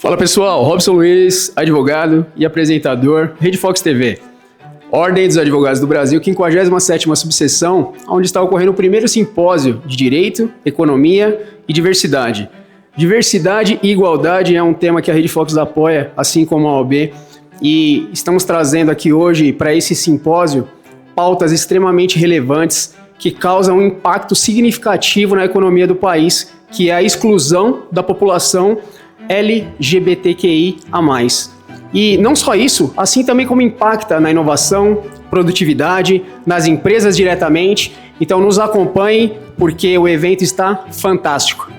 Fala pessoal, Robson Luiz, advogado e apresentador, Rede Fox TV. Ordem dos Advogados do Brasil, 57ª subseção, onde está ocorrendo o primeiro simpósio de Direito, Economia e Diversidade. Diversidade e igualdade é um tema que a Rede Fox apoia, assim como a OAB, e estamos trazendo aqui hoje para esse simpósio pautas extremamente relevantes que causam um impacto significativo na economia do país, que é a exclusão da população LGBTQIA+. E não só isso, assim também como impacta na inovação, produtividade, nas empresas diretamente. Então nos acompanhem, porque o evento está fantástico.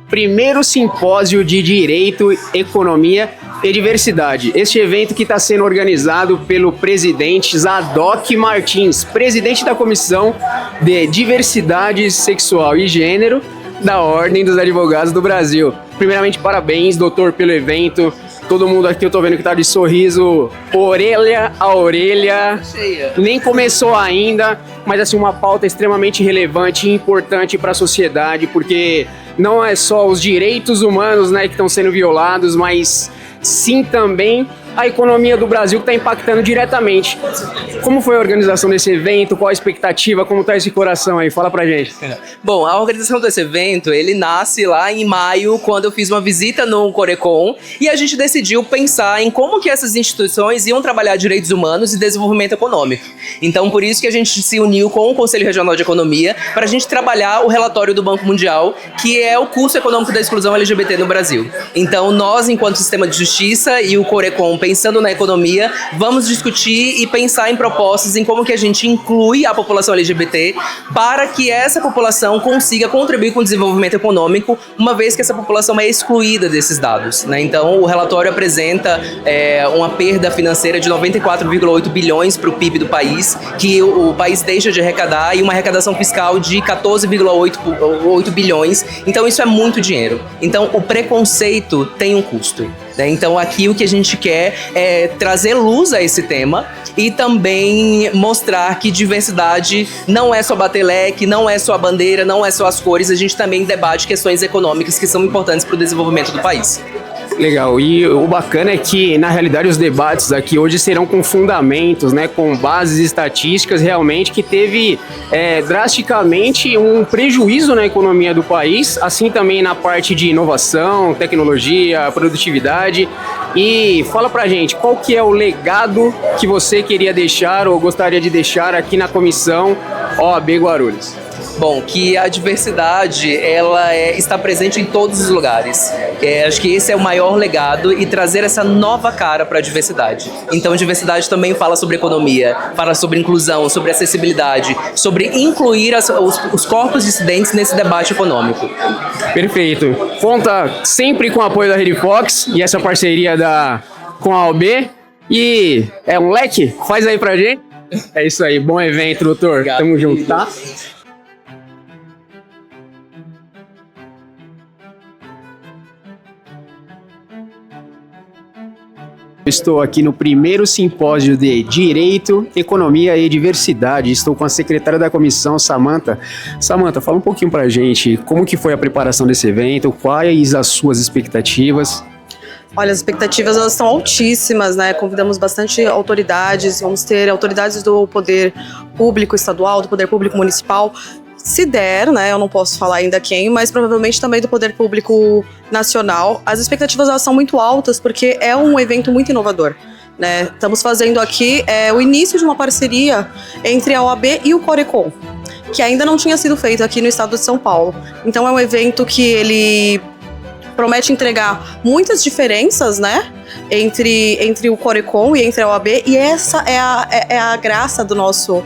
Primeiro simpósio de Direito, Economia e Diversidade. Este evento que está sendo organizado pelo presidente Zadok Martins, presidente da Comissão de Diversidade Sexual e Gênero da Ordem dos Advogados do Brasil. Primeiramente, parabéns, doutor, pelo evento. Todo mundo aqui, eu tô vendo que tá de sorriso, orelha a orelha. Cheia. Nem começou ainda, mas assim, uma pauta extremamente relevante e importante para a sociedade, porque não é só os direitos humanos, né, que estão sendo violados, mas sim também a economia do Brasil que está impactando diretamente. Como foi a organização desse evento? Qual a expectativa? Como está esse coração aí? Fala pra gente. Bom, a organização desse evento, ele nasce lá em maio, quando eu fiz uma visita no Corecon, e a gente decidiu pensar em como que essas instituições iam trabalhar direitos humanos e desenvolvimento econômico. Então, por isso que a gente se uniu com o Conselho Regional de Economia para a gente trabalhar o relatório do Banco Mundial, que é o custo econômico da exclusão LGBT no Brasil. Então, nós, enquanto sistema de justiça e o Corecon, pensando na economia, vamos discutir e pensar em propostas em como que a gente inclui a população LGBT para que essa população consiga contribuir com o desenvolvimento econômico, uma vez que essa população é excluída desses dados, né? Então, o relatório apresenta uma perda financeira de 94,8 bilhões para o PIB do país, que o país deixa de arrecadar, e uma arrecadação fiscal de 14,8 bilhões. Então, isso é muito dinheiro. Então, o preconceito tem um custo. Então aqui o que a gente quer é trazer luz a esse tema e também mostrar que diversidade não é só bater leque, não é só a bandeira, não é só as cores, a gente também debate questões econômicas que são importantes para o desenvolvimento do país. Legal, e o bacana é que, na realidade, os debates aqui hoje serão com fundamentos, né, com bases estatísticas realmente, que teve drasticamente um prejuízo na economia do país, assim também na parte de inovação, tecnologia, produtividade. E fala pra gente, qual que é o legado que você queria deixar ou gostaria de deixar aqui na comissão OAB Guarulhos? Bom, que a diversidade ela está presente em todos os lugares. Acho que esse é o maior legado, e trazer essa nova cara para a diversidade. Então, diversidade também fala sobre economia, fala sobre inclusão, sobre acessibilidade, sobre incluir os corpos dissidentes nesse debate econômico. Perfeito. Conta sempre com o apoio da Rede Fox e essa parceria com a OAB. E é um leque? Faz aí pra gente. É isso aí. Bom evento, doutor. Obrigado. Tamo junto, tá? Estou aqui no primeiro simpósio de Direito, Economia e Diversidade. Estou com a secretária da comissão, Samantha. Samantha, fala um pouquinho pra gente como que foi a preparação desse evento, quais as suas expectativas? Olha, as expectativas elas estão altíssimas, né? Convidamos bastante autoridades, vamos ter autoridades do poder público estadual, do poder público municipal. Se der, né, eu não posso falar ainda quem, mas provavelmente também do poder público nacional. As expectativas elas são muito altas porque é um evento muito inovador, né? Estamos fazendo aqui o início de uma parceria entre a OAB e o Corecon, que ainda não tinha sido feito aqui no estado de São Paulo. Então é um evento que ele promete entregar muitas diferenças, né, entre o Corecon e entre a OAB, e essa é a graça do nosso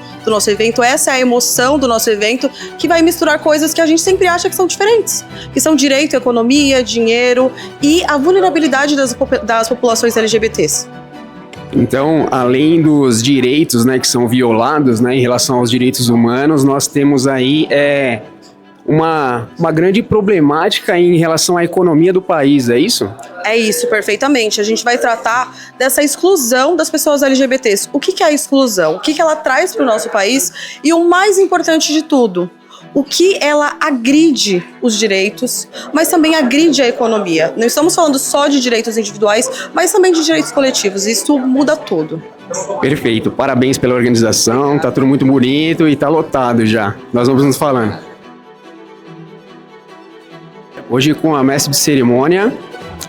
evento, essa é a emoção do nosso evento, que vai misturar coisas que a gente sempre acha que são diferentes, que são direito, economia, dinheiro e a vulnerabilidade das populações LGBTs. Então, além dos direitos, né, que são violados, né, em relação aos direitos humanos, nós temos aí uma grande problemática em relação à economia do país, é isso? É isso, perfeitamente. A gente vai tratar dessa exclusão das pessoas LGBTs. O que é a exclusão? O que ela traz para o nosso país? E o mais importante de tudo, o que ela agride os direitos, mas também agride a economia. Não estamos falando só de direitos individuais, mas também de direitos coletivos. Isso muda tudo. Perfeito, parabéns pela organização, tá tudo muito bonito e tá lotado já. Nós vamos nos falando. Hoje com a mestre de cerimônia,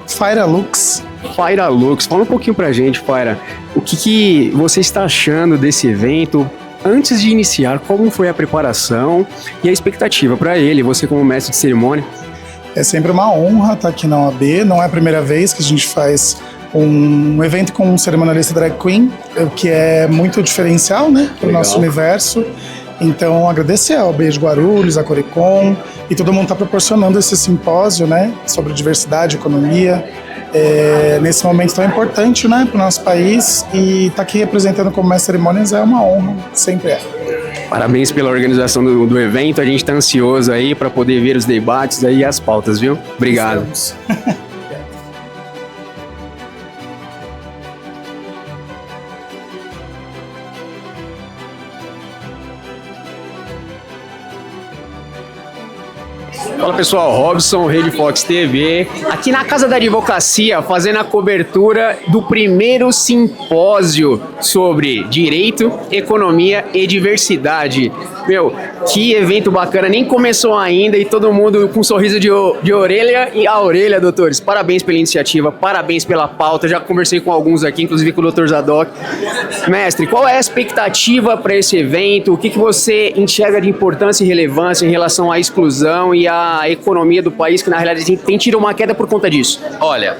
Faira Lux. Faira Lux. Fala um pouquinho pra gente, Faira, o que você está achando desse evento? Antes de iniciar, como foi a preparação e a expectativa para ele, você como mestre de cerimônia? É sempre uma honra estar aqui na OAB, não é a primeira vez que a gente faz um evento com um cerimonialista drag queen, o que é muito diferencial, né, para o nosso universo. Então, agradecer a OAB de Guarulhos, a Corecon, e todo mundo está proporcionando esse simpósio, né, sobre diversidade, economia, nesse momento tão importante, né, para o nosso país, e estar aqui representando como mestre de cerimônias é uma honra, sempre é. Parabéns pela organização do evento, a gente está ansioso aí para poder ver os debates aí e as pautas, viu? Obrigado. Fala pessoal, Robson, Rede Fox TV, aqui na Casa da Advocacia, fazendo a cobertura do primeiro simpósio sobre direito, economia e diversidade. Meu, que evento bacana, nem começou ainda e todo mundo com um sorriso de orelha e a orelha, doutores. Parabéns pela iniciativa, parabéns pela pauta, já conversei com alguns aqui, inclusive com o Dr. Zadok. Mestre, qual é a expectativa para esse evento? O que você enxerga de importância e relevância em relação à exclusão e à economia do país, que na realidade tem tido uma queda por conta disso? Olha,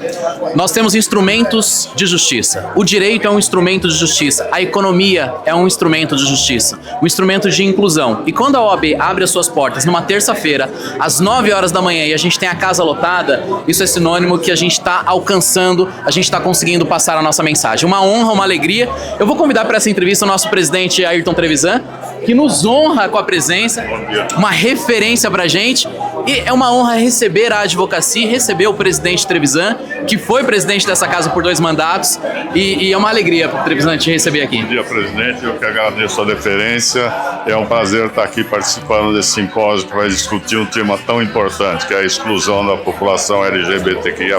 nós temos instrumentos de justiça. O direito é um instrumento de justiça. A economia é um instrumento de justiça. Um instrumento de inclusão. E quando a OAB abre as suas portas numa terça-feira, às 9 horas da manhã, e a gente tem a casa lotada, isso é sinônimo que a gente está alcançando, a gente está conseguindo passar a nossa mensagem. Uma honra, uma alegria. Eu vou convidar para essa entrevista o nosso presidente Ayrton Trevisan, que nos honra com a presença, uma referência para a gente. E é uma honra receber a advocacia, receber o presidente Trevisan, que foi presidente dessa casa por 2 mandatos, e é uma alegria, Trevisan, te receber aqui. Bom dia, presidente. Eu que agradeço a deferência. É um prazer estar aqui participando desse simpósio que vai discutir um tema tão importante, que é a exclusão da população LGBTQIA+.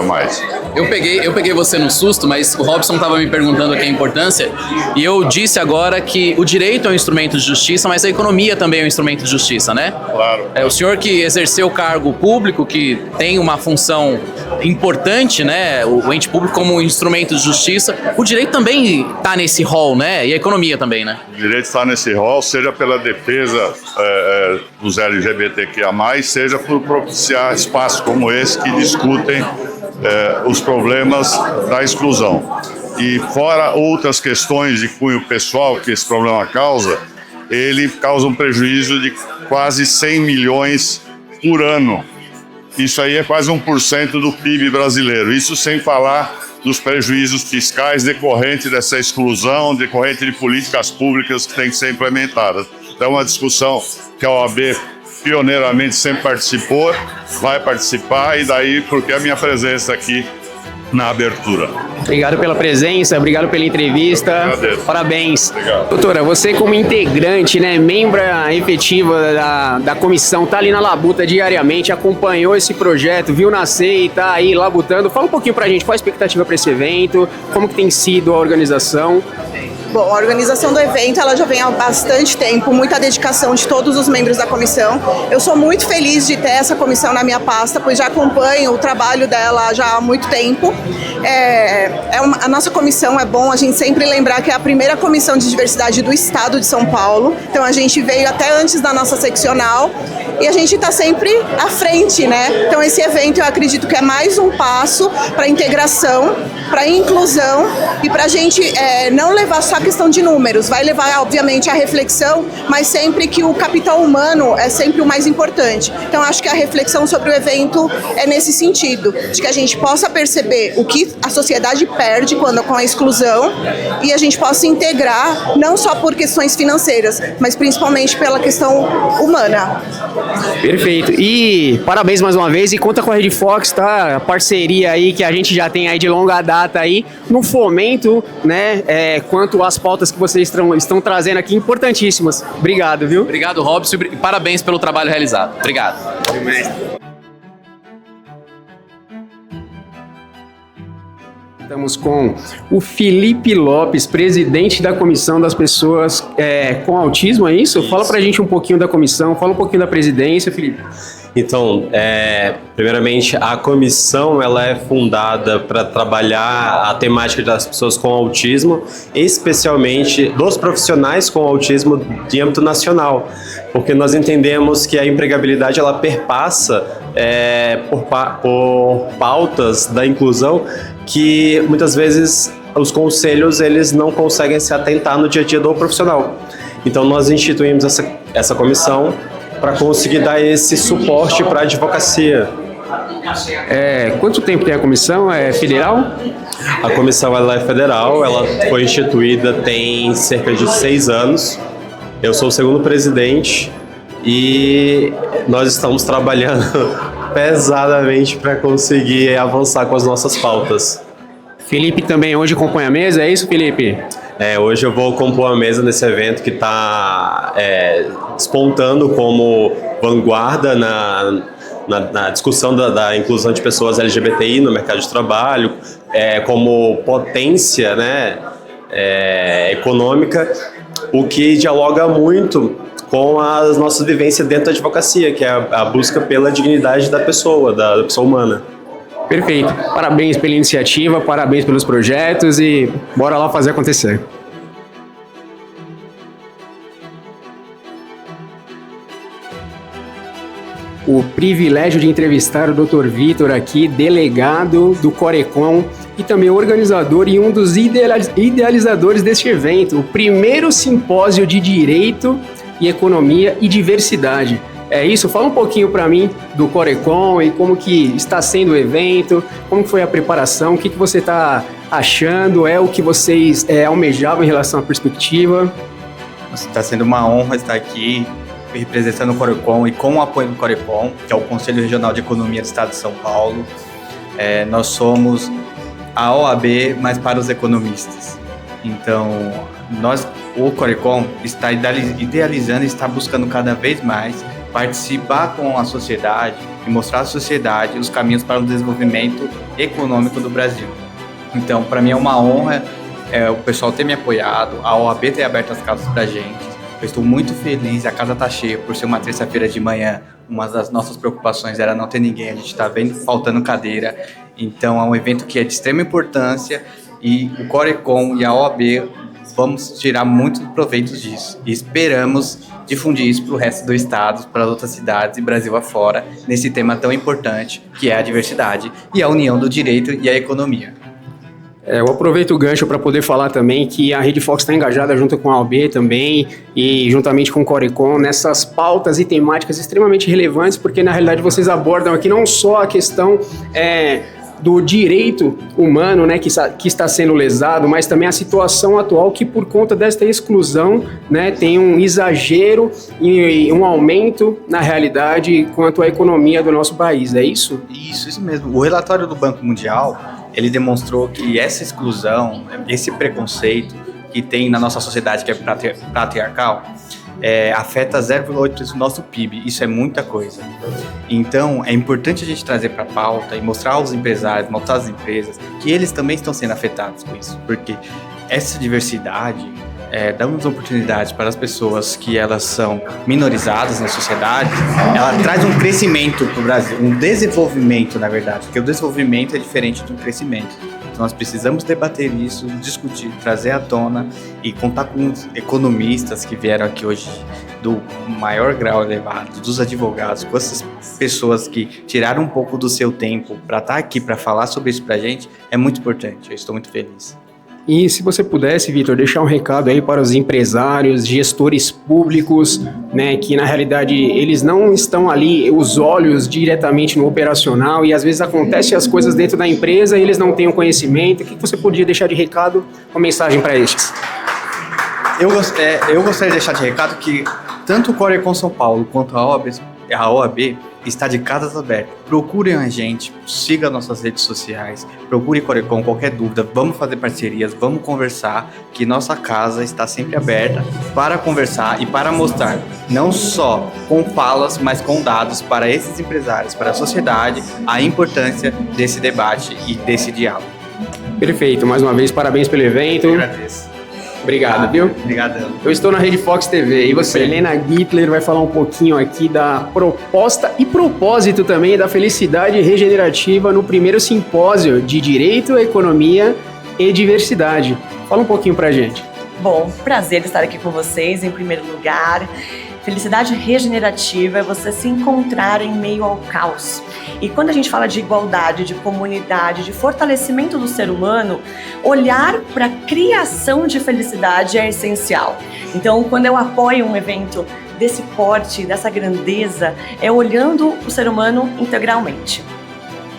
Eu peguei você no susto, mas o Robson estava me perguntando aqui a importância, e eu disse agora que o direito é um instrumento de justiça, mas a economia também é um instrumento de justiça, né? Claro. O senhor que exerceu o cargo público, que tem uma função importante, né? O ente público como um instrumento de justiça, o direito também está nesse rol, né? E a economia também, né? O direito está nesse rol, seja pela defesa dos LGBTQIA+, seja por propiciar espaços como esse que discutem os problemas da exclusão. E fora outras questões de cunho pessoal que esse problema causa, ele causa um prejuízo de quase 100 milhões por ano. Isso aí é quase 1% do PIB brasileiro. Isso sem falar dos prejuízos fiscais decorrentes dessa exclusão, decorrente de políticas públicas que têm que ser implementadas. Então é uma discussão que a OAB pioneiramente sempre participou, vai participar, e daí porque a minha presença aqui na abertura. Obrigado pela presença, obrigado pela entrevista. Agradeço. Parabéns. Obrigado. Doutora, você como integrante, né, membra efetiva da comissão, tá ali na labuta diariamente, acompanhou esse projeto, viu nascer e tá aí labutando. Fala um pouquinho pra gente, qual a expectativa para esse evento, como que tem sido a organização? Bom, a organização do evento ela já vem há bastante tempo, muita dedicação de todos os membros da comissão. Eu sou muito feliz de ter essa comissão na minha pasta, pois já acompanho o trabalho dela já há muito tempo. A nossa comissão, é bom a gente sempre lembrar que é a primeira comissão de diversidade do estado de São Paulo. Então a gente veio até antes da nossa seccional e a gente está sempre à frente, né? Então esse evento eu acredito que é mais um passo para a integração, para a inclusão e para a gente não levar só a questão de números, vai levar obviamente a reflexão, mas sempre que o capital humano é sempre o mais importante. Então acho que a reflexão sobre o evento é nesse sentido, de que a gente possa perceber o que a sociedade perde quando com a exclusão e a gente possa integrar, não só por questões financeiras, mas principalmente pela questão humana. Perfeito. E parabéns mais uma vez e conta com a Rede Fox, tá? A parceria aí que a gente já tem aí de longa data aí no fomento, né? Quanto às pautas que vocês estão trazendo aqui, importantíssimas. Obrigado, viu? Obrigado, Robson, e parabéns pelo trabalho realizado. Obrigado. Estamos com o Felipe Lopes, presidente da Comissão das Pessoas com Autismo, é isso? Fala pra gente um pouquinho da comissão, fala um pouquinho da presidência, Felipe. Então, primeiramente, a comissão ela é fundada para trabalhar a temática das pessoas com autismo, especialmente dos profissionais com autismo de âmbito nacional, porque nós entendemos que a empregabilidade ela perpassa por pautas da inclusão que muitas vezes os conselhos eles não conseguem se atentar no dia a dia do profissional. Então, nós instituímos essa comissão para conseguir dar esse suporte para a advocacia. Quanto tempo tem a comissão? É federal? A comissão ela é federal, ela foi instituída tem cerca de 6 anos. Eu sou o segundo presidente e nós estamos trabalhando pesadamente para conseguir avançar com as nossas pautas. Felipe também hoje compõe a mesa, é isso, Felipe? Hoje eu vou compor a mesa nesse evento que está despontando como vanguarda na discussão da inclusão de pessoas LGBTI no mercado de trabalho, como potência, né, econômica, o que dialoga muito com as nossas vivências dentro da advocacia, que é a busca pela dignidade da pessoa humana. Perfeito. Parabéns pela iniciativa, parabéns pelos projetos e bora lá fazer acontecer. O privilégio de entrevistar o Dr. Vitor aqui, delegado do Corecon e também organizador e um dos idealizadores deste evento, o primeiro simpósio de Direito e Economia e Diversidade. É isso? Fala um pouquinho para mim do Corecon e como que está sendo o evento, como foi a preparação, o que você está achando, o que vocês almejavam em relação à perspectiva? Está sendo uma honra estar aqui representando o Corecon e com o apoio do Corecon, que é o Conselho Regional de Economia do Estado de São Paulo. Nós somos a OAB, mas para os economistas. Então, o Corecon está idealizando e está buscando cada vez mais participar com a sociedade e mostrar à sociedade os caminhos para o desenvolvimento econômico do Brasil. Então, para mim é uma honra o pessoal ter me apoiado, a OAB ter aberto as casas para a gente. Eu estou muito feliz, a casa está cheia por ser uma terça-feira de manhã. Uma das nossas preocupações era não ter ninguém, a gente está vendo faltando cadeira. Então, é um evento que é de extrema importância e o Corecon e a OAB vamos tirar muito proveito disso e esperamos difundir isso para o resto do estado, para outras cidades e Brasil afora, nesse tema tão importante que é a diversidade e a união do direito e a economia. Eu aproveito o gancho para poder falar também que a Rede Fox está engajada junto com a OAB também e juntamente com o Corecon nessas pautas e temáticas extremamente relevantes, porque na realidade vocês abordam aqui não só a questão do direito humano, né, que está sendo lesado, mas também a situação atual que por conta desta exclusão, né, tem um exagero e um aumento na realidade quanto à economia do nosso país, é isso? Isso mesmo. O relatório do Banco Mundial, ele demonstrou que essa exclusão, esse preconceito que tem na nossa sociedade que é patriarcal, afeta 0,8% do nosso PIB. Isso é muita coisa. Então, é importante a gente trazer para a pauta e mostrar aos empresários, mostrar às empresas que eles também estão sendo afetados com isso, porque essa diversidade dá umas oportunidades para as pessoas que elas são minorizadas na sociedade, ela traz um crescimento para o Brasil, um desenvolvimento, na verdade, porque o desenvolvimento é diferente do crescimento. Então, nós precisamos debater isso, discutir, trazer à tona e contar com os economistas que vieram aqui hoje do maior grau elevado, dos advogados, com essas pessoas que tiraram um pouco do seu tempo para estar aqui, para falar sobre isso para a gente, é muito importante. Eu estou muito feliz. E se você pudesse, Vitor, deixar um recado aí para os empresários, gestores públicos, né, que na realidade eles não estão ali, os olhos diretamente no operacional, e às vezes acontecem as coisas dentro da empresa e eles não têm o conhecimento. O que você podia deixar de recado, uma mensagem para estes? Eu gostaria de deixar de recado que tanto o Corecon São Paulo quanto a OAB está de casas abertas. Procurem a gente, siga nossas redes sociais, procure Corecon, qualquer dúvida, vamos fazer parcerias, vamos conversar, que nossa casa está sempre aberta para conversar e para mostrar, não só com falas, mas com dados para esses empresários, para a sociedade, a importância desse debate e desse diálogo. Perfeito, mais uma vez, parabéns pelo evento. Eu agradeço. Obrigado, viu? Obrigadão. Eu estou na Rede Fox TV e você, Helena Gittler, vai falar um pouquinho aqui da proposta e propósito também da felicidade regenerativa no primeiro simpósio de Direito, Economia e Diversidade. Fala um pouquinho pra gente. Bom, prazer estar aqui com vocês em primeiro lugar. Felicidade regenerativa é você se encontrar em meio ao caos. E quando a gente fala de igualdade, de comunidade, de fortalecimento do ser humano, olhar para a criação de felicidade é essencial. Então, quando eu apoio um evento desse porte, dessa grandeza, é olhando o ser humano integralmente.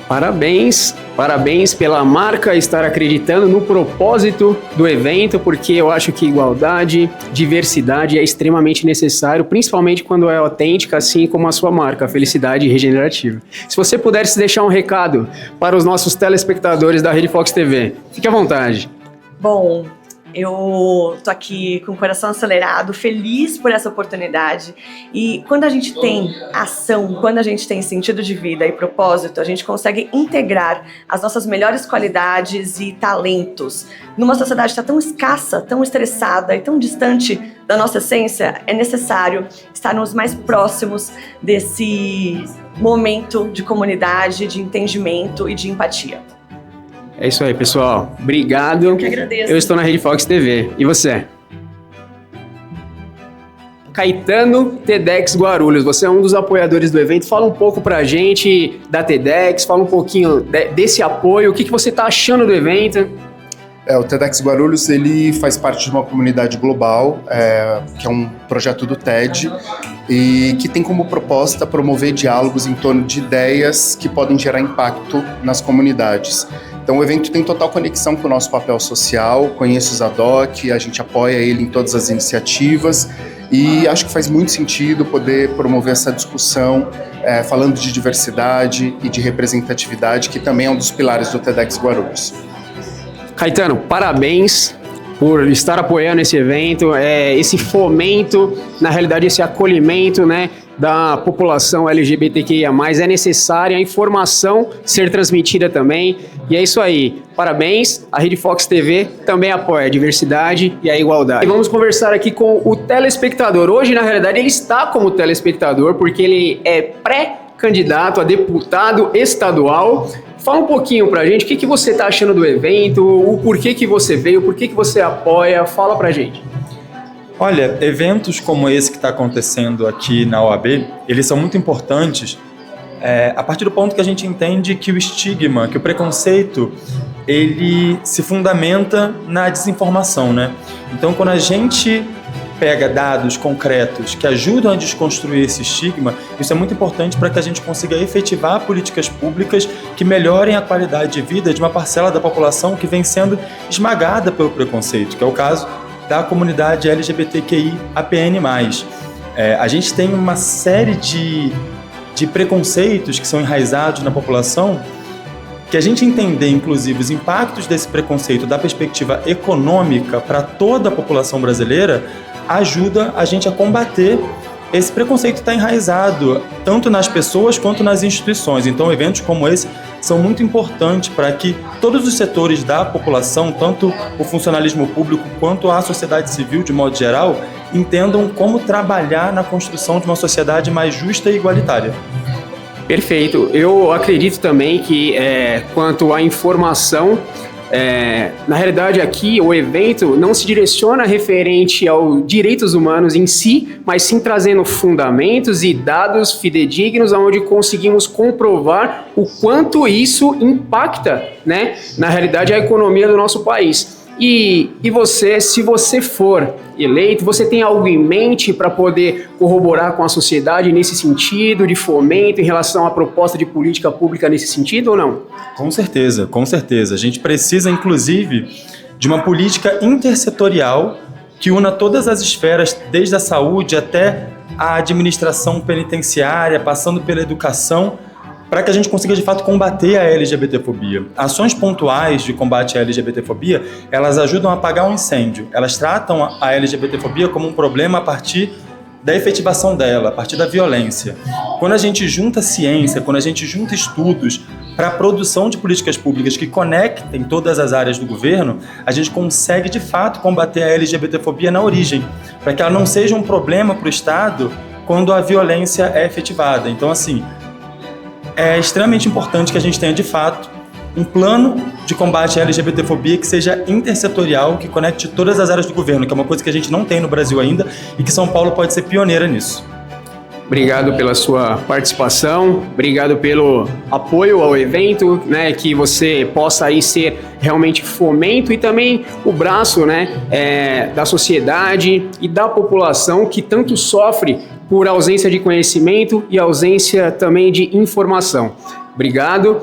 Parabéns pela marca estar acreditando no propósito do evento, porque eu acho que igualdade, diversidade é extremamente necessário, principalmente quando é autêntica, assim como a sua marca, a felicidade regenerativa. Se você pudesse deixar um recado para os nossos telespectadores da Rede Fox TV, fique à vontade. Bom, eu tô aqui com o coração acelerado, feliz por essa oportunidade. E quando a gente tem ação, quando a gente tem sentido de vida e propósito, a gente consegue integrar as nossas melhores qualidades e talentos. Numa sociedade que está tão escassa, tão estressada e tão distante da nossa essência, é necessário estarmos mais próximos desse momento de comunidade, de entendimento e de empatia. É isso aí, pessoal. Obrigado. Eu que agradeço. Eu estou na Rede Fox TV. E você? Caetano TEDx Guarulhos, você é um dos apoiadores do evento. Fala um pouco pra gente da TEDx, fala um pouquinho desse apoio. O que você está achando do evento? O TEDx Guarulhos, ele faz parte de uma comunidade global, que é um projeto do TED, e que tem como proposta promover diálogos em torno de ideias que podem gerar impacto nas comunidades. Então o evento tem total conexão com o nosso papel social, conheço o Zadok, a gente apoia ele em todas as iniciativas e acho que faz muito sentido poder promover essa discussão falando de diversidade e de representatividade, que também é um dos pilares do TEDx Guarulhos. Caetano, parabéns por estar apoiando esse evento, esse fomento, na realidade esse acolhimento, né, da população LGBTQIA+, é necessária a informação ser transmitida também, e é isso aí, parabéns, a Rede Fox TV também apoia a diversidade e a igualdade. E vamos conversar aqui com o telespectador, hoje na realidade ele está como telespectador, porque ele é pré-candidato a deputado estadual. Fala um pouquinho pra gente, o que você tá achando do evento, o porquê que você veio, por que você apoia, fala pra gente. Olha, eventos como esse que está acontecendo aqui na OAB, eles são muito importantes a partir do ponto que a gente entende que o estigma, que o preconceito, ele se fundamenta na desinformação, né? Então, quando a gente pega dados concretos que ajudam a desconstruir esse estigma, isso é muito importante para que a gente consiga efetivar políticas públicas que melhorem a qualidade de vida de uma parcela da população que vem sendo esmagada pelo preconceito, que é o caso da comunidade LGBTQI-APN+. A gente tem uma série de preconceitos que são enraizados na população, que a gente entender, inclusive, os impactos desse preconceito da perspectiva econômica para toda a população brasileira, ajuda a gente a combater esse preconceito que está enraizado tanto nas pessoas quanto nas instituições. Então, eventos como esse são muito importantes para que todos os setores da população, tanto o funcionalismo público quanto a sociedade civil, de modo geral, entendam como trabalhar na construção de uma sociedade mais justa e igualitária. Perfeito. Eu acredito também que quanto à informação, na realidade aqui o evento não se direciona referente aos direitos humanos em si, mas sim trazendo fundamentos e dados fidedignos onde conseguimos comprovar o quanto isso impacta, né, na realidade a economia do nosso país. E você, se você for eleito, você tem algo em mente para poder corroborar com a sociedade nesse sentido, de fomento em relação à proposta de política pública nesse sentido ou não? Com certeza, com certeza. A gente precisa, inclusive, de uma política intersetorial que una todas as esferas, desde a saúde até a administração penitenciária, passando pela educação, para que a gente consiga, de fato, combater a LGBTfobia. Ações pontuais de combate à LGBTfobia, elas ajudam a apagar um incêndio. Elas tratam a LGBTfobia como um problema a partir da efetivação dela, a partir da violência. Quando a gente junta ciência, quando a gente junta estudos para a produção de políticas públicas que conectem todas as áreas do governo, a gente consegue, de fato, combater a LGBTfobia na origem, para que ela não seja um problema para o Estado quando a violência é efetivada. Então, assim, é extremamente importante que a gente tenha, de fato, um plano de combate à LGBTfobia que seja intersetorial, que conecte todas as áreas do governo, que é uma coisa que a gente não tem no Brasil ainda e que São Paulo pode ser pioneira nisso. Obrigado pela sua participação, obrigado pelo apoio ao evento, né, que você possa aí ser realmente fomento e também o braço, né, da sociedade e da população que tanto sofre por ausência de conhecimento e ausência também de informação. Obrigado.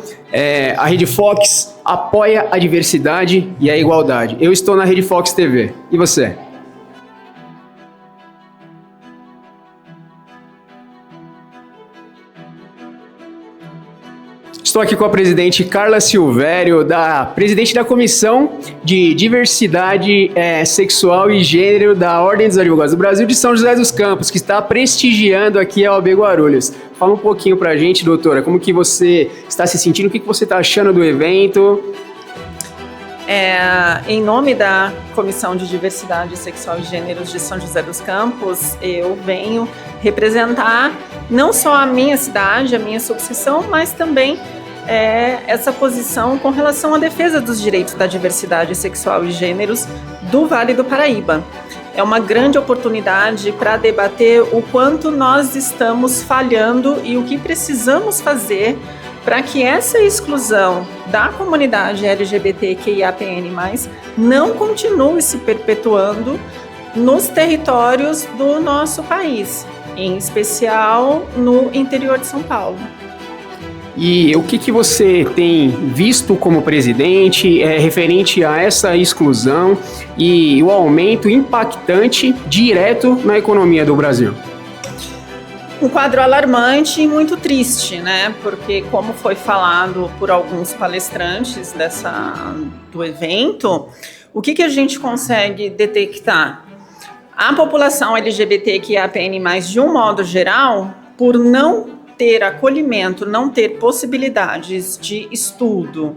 A Rede Fox apoia a diversidade e a igualdade. Eu estou na Rede Fox TV. E você? Estou aqui com a presidente Carla Silvério, presidente da Comissão de Diversidade Sexual e Gênero da Ordem dos Advogados do Brasil de São José dos Campos, que está prestigiando aqui a OAB Guarulhos. Fala um pouquinho pra gente, doutora, como que você está se sentindo, o que você está achando do evento? Em nome da Comissão de Diversidade Sexual e Gêneros de São José dos Campos, eu venho representar não só a minha cidade, a minha subseção, mas também essa posição com relação à defesa dos direitos da diversidade sexual e gêneros do Vale do Paraíba. É uma grande oportunidade para debater o quanto nós estamos falhando e o que precisamos fazer para que essa exclusão da comunidade LGBTQIAPN+, não continue se perpetuando nos territórios do nosso país, em especial no interior de São Paulo. E o que você tem visto como presidente referente a essa exclusão e o aumento impactante direto na economia do Brasil? Um quadro alarmante e muito triste, né? Porque, como foi falado por alguns palestrantes do evento, o que a gente consegue detectar? A população LGBTQIAPN+, de um modo geral, por não ter acolhimento, não ter possibilidades de estudo,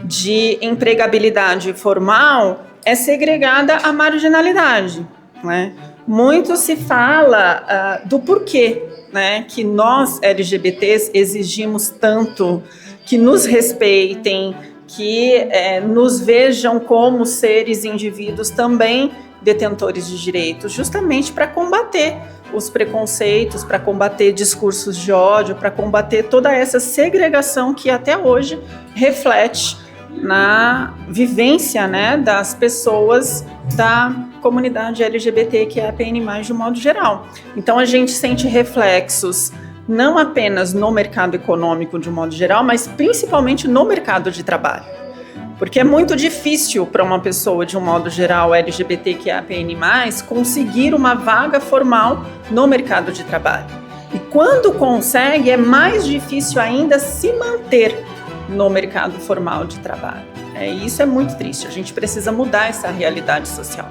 de empregabilidade formal, é segregada à marginalidade, né? Muito se fala do porquê, né, que nós LGBTs exigimos tanto que nos respeitem, que nos vejam como seres indivíduos também detentores de direitos, justamente para combater os preconceitos, para combater discursos de ódio, para combater toda essa segregação que até hoje reflete na vivência, né, das pessoas da comunidade LGBTQIAPN+, de um modo geral. Então a gente sente reflexos não apenas no mercado econômico de um modo geral, mas principalmente no mercado de trabalho. Porque é muito difícil para uma pessoa, de um modo geral, LGBTQIAPN+, conseguir uma vaga formal no mercado de trabalho. E quando consegue, é mais difícil ainda se manter no mercado formal de trabalho. Isso é muito triste, a gente precisa mudar essa realidade social.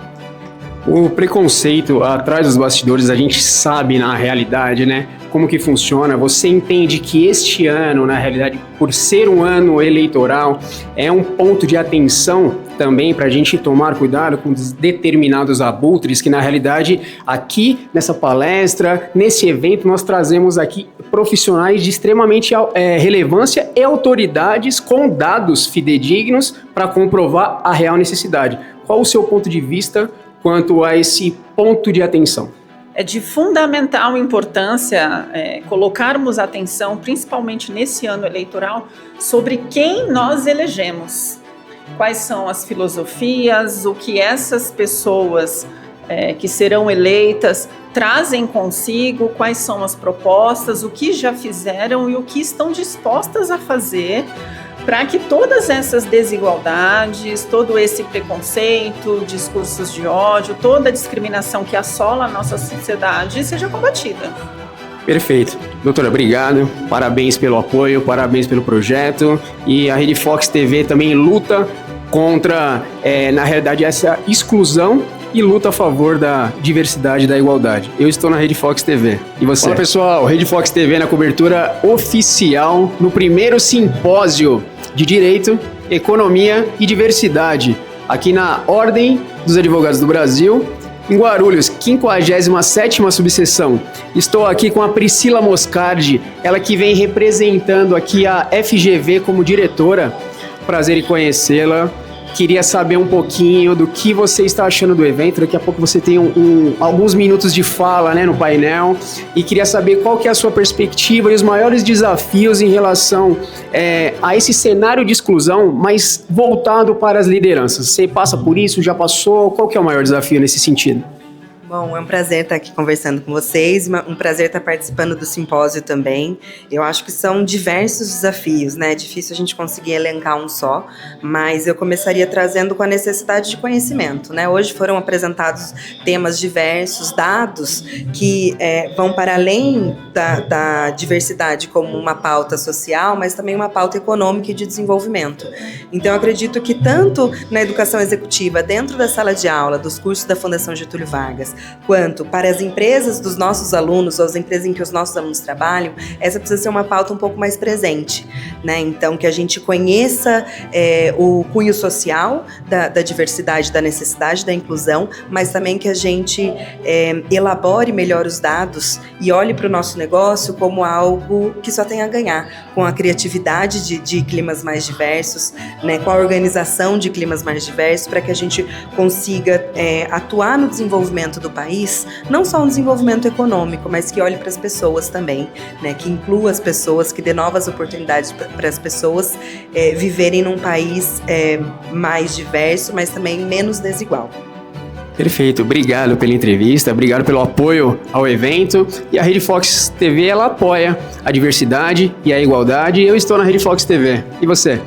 O preconceito atrás dos bastidores, a gente sabe na realidade, né, como que funciona. Você entende que este ano, na realidade, por ser um ano eleitoral, é um ponto de atenção também para a gente tomar cuidado com determinados abutres, que na realidade aqui nessa palestra, nesse evento, nós trazemos aqui profissionais de extremamente relevância e autoridades com dados fidedignos para comprovar a real necessidade. Qual o seu ponto de vista quanto a esse ponto de atenção? É de fundamental importância colocarmos atenção, principalmente nesse ano eleitoral, sobre quem nós elegemos. quais são as filosofias, o que essas pessoas que serão eleitas trazem consigo, quais são as propostas, o que já fizeram e o que estão dispostas a fazer para que todas essas desigualdades, todo esse preconceito, discursos de ódio, toda a discriminação que assola a nossa sociedade seja combatida. Perfeito. Doutora, obrigado. Parabéns pelo apoio, parabéns pelo projeto. E a Rede Fox TV também luta contra, na realidade, essa exclusão e luta a favor da diversidade e da igualdade. Eu estou na Rede Fox TV. E você? Olá, pessoal. Rede Fox TV na cobertura oficial no primeiro simpósio de Direito, Economia e Diversidade, aqui na Ordem dos Advogados do Brasil, em Guarulhos, 57ª subseção. Estou aqui com a Priscila Moscardi, ela que vem representando aqui a FGV como diretora. Prazer em conhecê-la. Queria saber um pouquinho do que você está achando do evento. Daqui a pouco você tem alguns minutos de fala, né, no painel. E queria saber qual que é a sua perspectiva e os maiores desafios em relação a esse cenário de exclusão, mas voltado para as lideranças. Você passa por isso? Já passou? Qual que é o maior desafio nesse sentido? Bom, é um prazer estar aqui conversando com vocês, um prazer estar participando do simpósio também. Eu acho que são diversos desafios, né? É difícil a gente conseguir elencar um só, mas eu começaria trazendo com a necessidade de conhecimento, né? Hoje foram apresentados temas diversos, dados que vão para além da diversidade como uma pauta social, mas também uma pauta econômica e de desenvolvimento. Então, eu acredito que tanto na educação executiva, dentro da sala de aula, dos cursos da Fundação Getúlio Vargas, quanto para as empresas dos nossos alunos, ou as empresas em que os nossos alunos trabalham, essa precisa ser uma pauta um pouco mais presente, né? Então, que a gente conheça o cunho social da diversidade, da necessidade da inclusão, mas também que a gente elabore melhor os dados e olhe para o nosso negócio como algo que só tem a ganhar, com a criatividade de climas mais diversos, né? Com a organização de climas mais diversos, para que a gente consiga atuar no desenvolvimento do país, não só um desenvolvimento econômico, mas que olhe para as pessoas também, né? Que inclua as pessoas, que dê novas oportunidades para as pessoas viverem num país mais diverso, mas também menos desigual. Perfeito, obrigado pela entrevista, obrigado pelo apoio ao evento. E a Rede Fox TV, ela apoia a diversidade e a igualdade. Eu estou na Rede Fox TV. E você?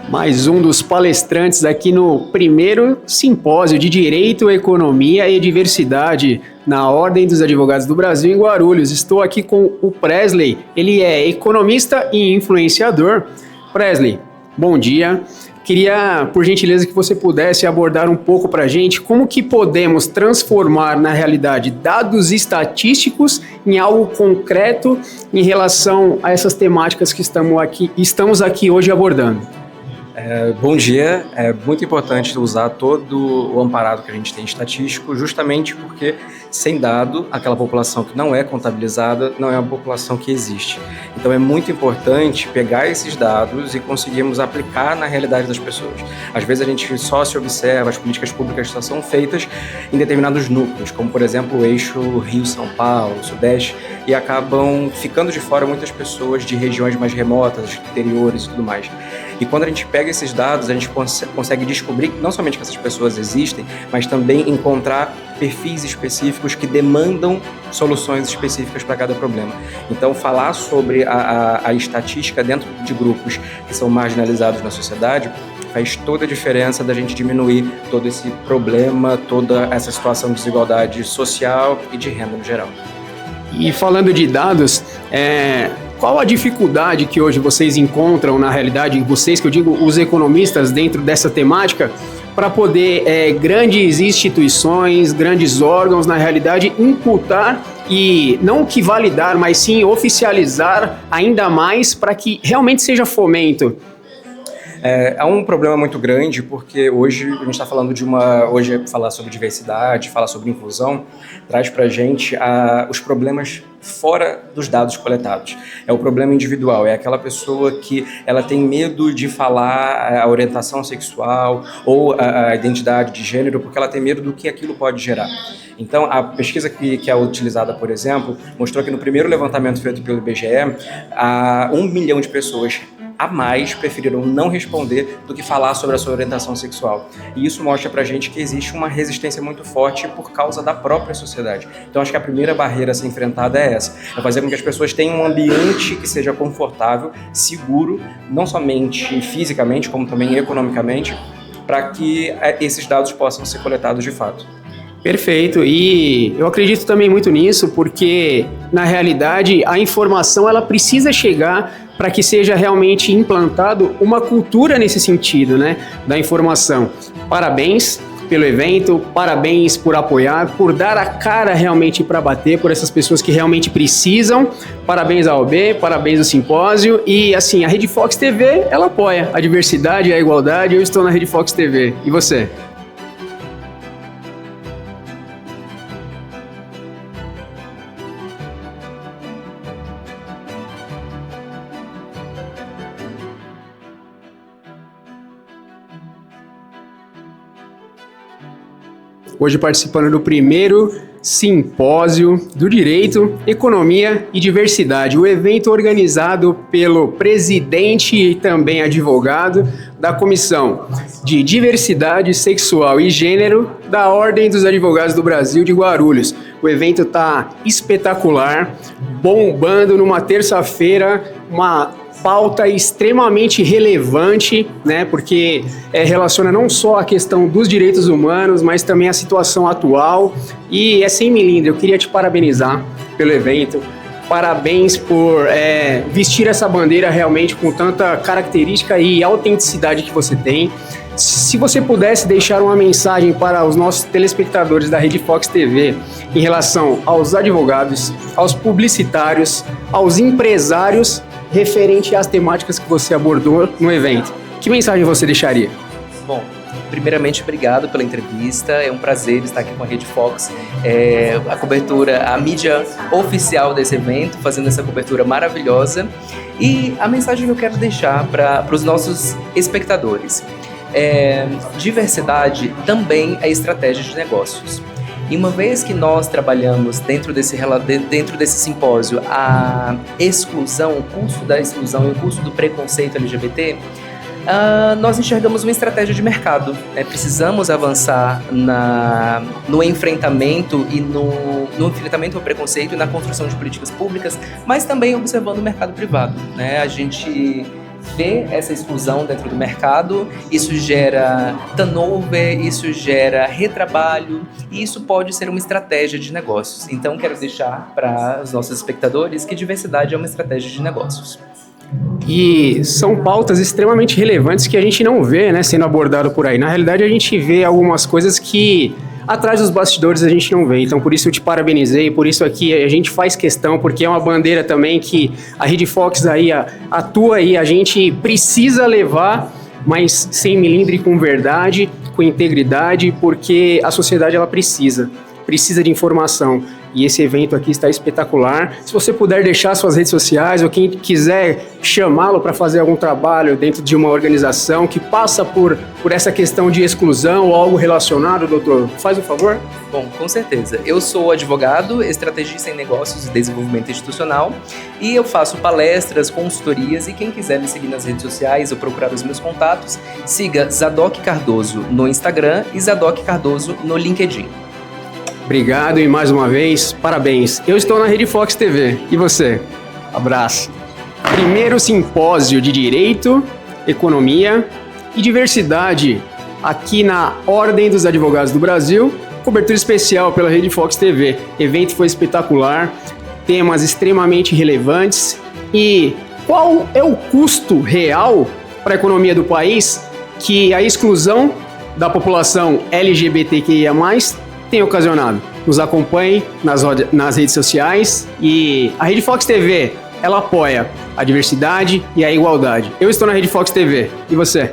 Mais um dos palestrantes aqui no primeiro simpósio de Direito, Economia e Diversidade na Ordem dos Advogados do Brasil em Guarulhos. Estou aqui com o Presley, ele é economista e influenciador. Presley, bom dia. Queria, por gentileza, que você pudesse abordar um pouco para a gente como que podemos transformar, na realidade, dados estatísticos em algo concreto em relação a essas temáticas que estamos aqui hoje abordando. Bom dia, é muito importante usar todo o amparado que a gente tem estatístico, justamente porque sem dado, aquela população que não é contabilizada não é uma população que existe. Então é muito importante pegar esses dados e conseguirmos aplicar na realidade das pessoas. Às vezes a gente só se observa, as políticas públicas só são feitas em determinados núcleos, como por exemplo o eixo Rio-São Paulo, Sudeste, e acabam ficando de fora muitas pessoas de regiões mais remotas, interiores e tudo mais. E quando a gente pega esses dados, a gente consegue descobrir não somente que essas pessoas existem, mas também encontrar perfis específicos que demandam soluções específicas para cada problema. Então, falar sobre a estatística dentro de grupos que são marginalizados na sociedade faz toda a diferença da gente diminuir todo esse problema, toda essa situação de desigualdade social e de renda no geral. E falando de dados, qual a dificuldade que hoje vocês encontram, na realidade, vocês, que eu digo, os economistas, dentro dessa temática, para poder grandes instituições, grandes órgãos, na realidade, imputar e não que validar, mas sim oficializar ainda mais para que realmente seja fomento? É um problema muito grande, porque hoje a gente está falando hoje falar sobre diversidade, falar sobre inclusão, traz para a gente os problemas fora dos dados coletados. É o problema individual, é aquela pessoa que ela tem medo de falar a orientação sexual ou a identidade de gênero, porque ela tem medo do que aquilo pode gerar. Então, a pesquisa que é utilizada, por exemplo, mostrou que no primeiro levantamento feito pelo IBGE, 1 milhão de pessoas a mais preferiram não responder do que falar sobre a sua orientação sexual. E isso mostra pra gente que existe uma resistência muito forte por causa da própria sociedade. Então acho que a primeira barreira a ser enfrentada é essa, é fazer com que as pessoas tenham um ambiente que seja confortável, seguro, não somente fisicamente, como também economicamente, para que esses dados possam ser coletados de fato. Perfeito, e eu acredito também muito nisso, porque na realidade a informação ela precisa chegar para que seja realmente implantado uma cultura nesse sentido, né, da informação. Parabéns pelo evento, parabéns por apoiar, por dar a cara realmente para bater por essas pessoas que realmente precisam. Parabéns à OAB, parabéns ao simpósio e assim, a Rede Fox TV, ela apoia a diversidade e a igualdade. Eu estou na Rede Fox TV. E você? Hoje participando do primeiro simpósio do Direito, Economia e Diversidade, o evento organizado pelo presidente e também advogado da Comissão de Diversidade Sexual e Gênero da Ordem dos Advogados do Brasil de Guarulhos. O evento está espetacular, bombando numa terça-feira, uma pauta extremamente relevante, né, porque relaciona não só a questão dos direitos humanos, mas também a situação atual, e é sem milindre. Eu queria te parabenizar pelo evento, parabéns por vestir essa bandeira realmente com tanta característica e autenticidade que você tem. Se você pudesse deixar uma mensagem para os nossos telespectadores da Rede Fox TV em relação aos advogados, aos publicitários, aos empresários, referente às temáticas que você abordou no evento, que mensagem você deixaria? Bom, primeiramente, obrigado pela entrevista. É um prazer estar aqui com a Rede Fox, a cobertura, a mídia oficial desse evento, fazendo essa cobertura maravilhosa. E a mensagem que eu quero deixar para os nossos espectadores: diversidade também é estratégia de negócios. E uma vez que nós trabalhamos dentro desse simpósio a exclusão, o custo da exclusão e o custo do preconceito LGBT, nós enxergamos uma estratégia de mercado. Precisamos avançar no enfrentamento e no enfrentamento ao preconceito e na construção de políticas públicas, mas também observando o mercado privado. A gente vê essa exclusão dentro do mercado, isso gera turnover, isso gera retrabalho, e isso pode ser uma estratégia de negócios. Então, quero deixar para os nossos espectadores que diversidade é uma estratégia de negócios. E são pautas extremamente relevantes que a gente não vê, né, sendo abordado por aí. Na realidade, a gente vê algumas coisas que atrás dos bastidores a gente não vê. Então, por isso eu te parabenizei, por isso aqui a gente faz questão, porque é uma bandeira também que a Rede Fox aí atua e a gente precisa levar, mas sem milindre, com verdade, com integridade, porque a sociedade ela precisa de informação. E esse evento aqui está espetacular. Se você puder deixar suas redes sociais ou quem quiser chamá-lo para fazer algum trabalho dentro de uma organização que passa por essa questão de exclusão ou algo relacionado, doutor, faz um favor? Bom, com certeza. Eu sou advogado, estrategista em negócios e desenvolvimento institucional e eu faço palestras, consultorias e quem quiser me seguir nas redes sociais ou procurar os meus contatos, siga Zadok Cardoso no Instagram e Zadok Cardoso no LinkedIn. Obrigado e mais uma vez, parabéns. Eu estou na Rede Fox TV. E você? Abraço. Primeiro simpósio de Direito, Economia e Diversidade aqui na Ordem dos Advogados do Brasil. Cobertura especial pela Rede Fox TV. O evento foi espetacular, temas extremamente relevantes. E qual é o custo real para a economia do país que a exclusão da população LGBTQIA+, tem ocasionado? Nos acompanhe nas redes sociais e a Rede Fox TV, ela apoia a diversidade e a igualdade. Eu estou na Rede Fox TV. E você?